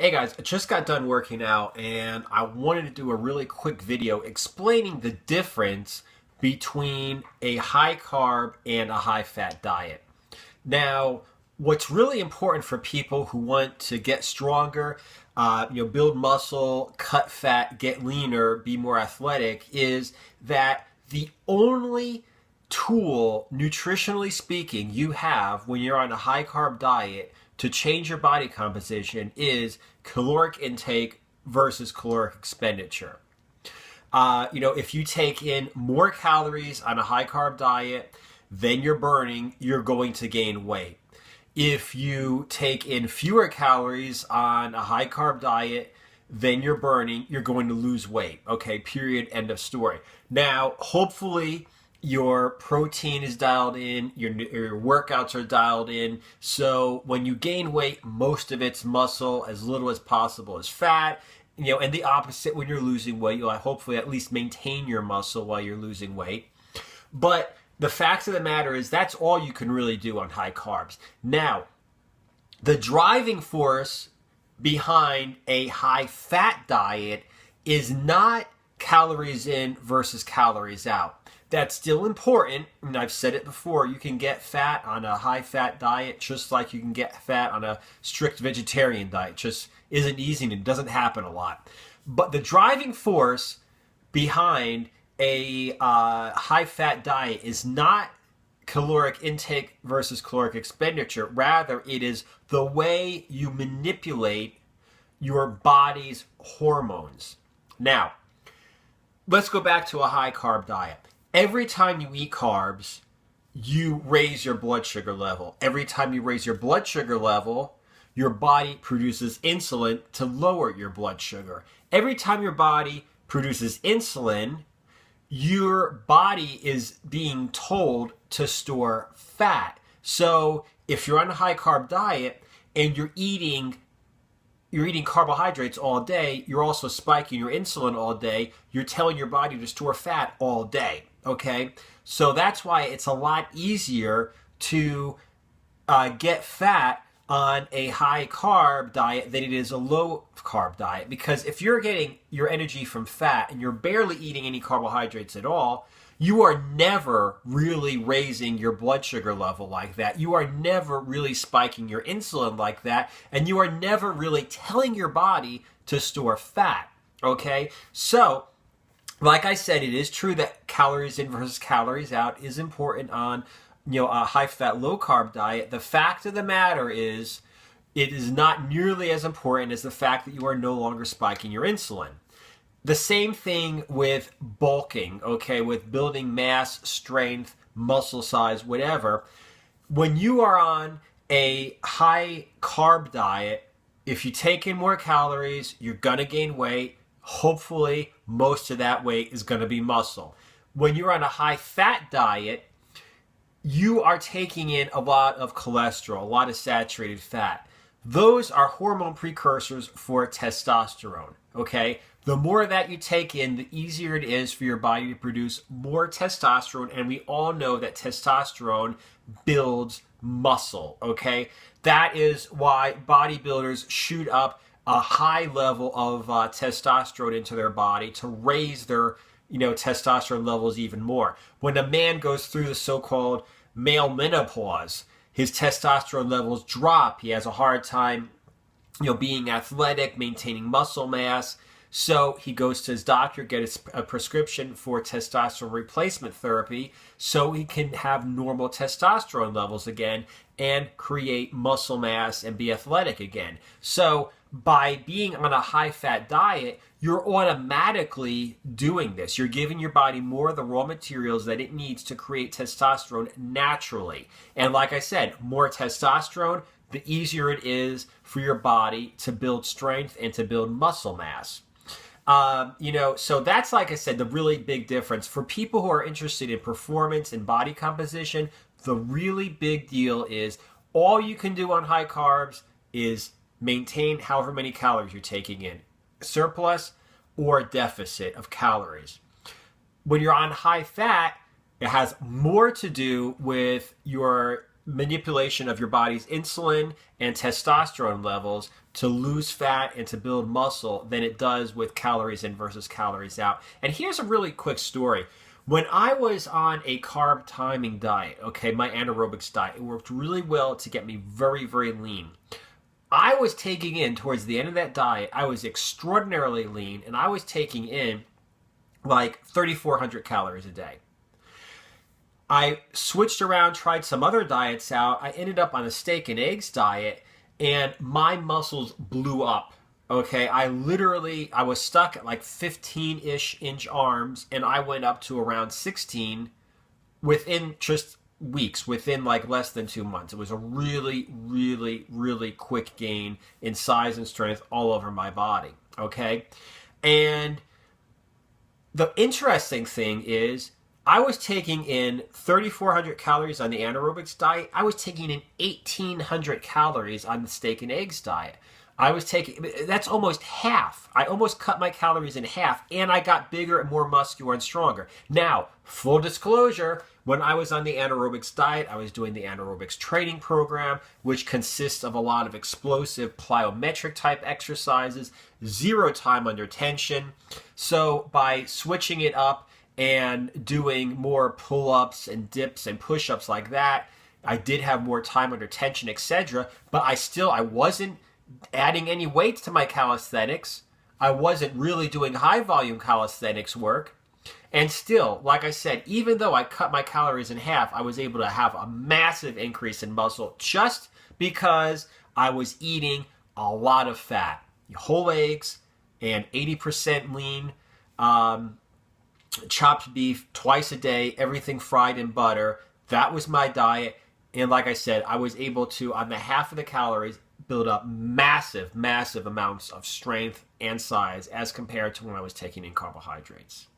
Hey guys, I just got done working out and I wanted to do a really quick video explaining the difference between a high carb and a high fat diet. Now, what's really important for people who want to get stronger, build muscle, cut fat, get leaner, be more athletic, is that the only tool, nutritionally speaking, you have when you're on a high carb diet to change your body composition is caloric intake versus caloric expenditure. If you take in more calories on a high carb diet than you're burning, you're going to gain weight. If you take in fewer calories on a high carb diet than you're burning, you're going to lose weight. Okay, period, end of story. Now, hopefully, your protein is dialed in, your workouts are dialed in. So when you gain weight, most of it's muscle, as little as possible is fat. And the opposite when you're losing weight, you'll hopefully at least maintain your muscle while you're losing weight. But the fact of the matter is that's all you can really do on high carbs. Now, the driving force behind a high fat diet is not calories in versus calories out. That's still important, and I've said it before, you can get fat on a high-fat diet just like you can get fat on a strict vegetarian diet. It just isn't easy and it doesn't happen a lot. But the driving force behind a high-fat diet is not caloric intake versus caloric expenditure. Rather, it is the way you manipulate your body's hormones. Now, let's go back to a high-carb diet. Every time you eat carbs, you raise your blood sugar level. Every time you raise your blood sugar level, your body produces insulin to lower your blood sugar. Every time your body produces insulin, your body is being told to store fat. So if you're on a high carb diet and you're eating carbohydrates all day, you're also spiking your insulin all day, you're telling your body to store fat all day. Okay, so that's why it's a lot easier to get fat on a high carb diet than it is a low carb diet. Because if you're getting your energy from fat and you're barely eating any carbohydrates at all, you are never really raising your blood sugar level like that. You are never really spiking your insulin like that. And you are never really telling your body to store fat. Okay, so like I said, it is true that calories in versus calories out is important on, a high-fat, low-carb diet. The fact of the matter is, it is not nearly as important as the fact that you are no longer spiking your insulin. The same thing with bulking, okay, with building mass, strength, muscle size, whatever. When you are on a high-carb diet, if you take in more calories, you're going to gain weight. Hopefully, most of that weight is going to be muscle. When you're on a high-fat diet, you are taking in a lot of cholesterol, a lot of saturated fat. Those are hormone precursors for testosterone, okay? The more that you take in, the easier it is for your body to produce more testosterone, and we all know that testosterone builds muscle, okay? That is why bodybuilders shoot up a high level of testosterone into their body to raise their, testosterone levels even more. When a man goes through the so-called male menopause, his testosterone levels drop. He has a hard time, being athletic, maintaining muscle mass. So he goes to his doctor, gets a prescription for testosterone replacement therapy so he can have normal testosterone levels again and create muscle mass and be athletic again. So by being on a high-fat diet, you're automatically doing this. You're giving your body more of the raw materials that it needs to create testosterone naturally. And like I said, more testosterone, the easier it is for your body to build strength and to build muscle mass. So that's, like I said, the really big difference. For people who are interested in performance and body composition, the really big deal is all you can do on high carbs is maintain however many calories you're taking in, surplus or deficit of calories. When you're on high fat, it has more to do with your manipulation of your body's insulin and testosterone levels to lose fat and to build muscle than it does with calories in versus calories out. And here's a really quick story. When I was on a carb timing diet, okay, my anaerobics diet, it worked really well to get me very, very lean. I was taking in, towards the end of that diet, I was extraordinarily lean, and I was taking in like 3,400 calories a day. I switched around, tried some other diets out. I ended up on a steak and eggs diet, and my muscles blew up. Okay, I was stuck at like 15-ish inch arms, and I went up to around 16 within just weeks, within like less than 2 months. It was a really, really, really quick gain in size and strength all over my body. Okay, and the interesting thing is, I was taking in 3,400 calories on the anaerobics diet. I was taking in 1,800 calories on the steak and eggs diet. That's almost half. I almost cut my calories in half, and I got bigger and more muscular and stronger. Now, full disclosure, when I was on the anaerobics diet, I was doing the anaerobics training program, which consists of a lot of explosive plyometric type exercises, 0 time under tension. So by switching it up and doing more pull-ups and dips and push-ups like that, I did have more time under tension, etc. But I wasn't adding any weights to my calisthenics. I wasn't really doing high-volume calisthenics work. And still, like I said, even though I cut my calories in half, I was able to have a massive increase in muscle just because I was eating a lot of fat. Whole eggs and 80% lean, chopped beef twice a day, everything fried in butter. That was my diet. And like I said, I was able to, on the half of the calories, build up massive, massive amounts of strength and size as compared to when I was taking in carbohydrates.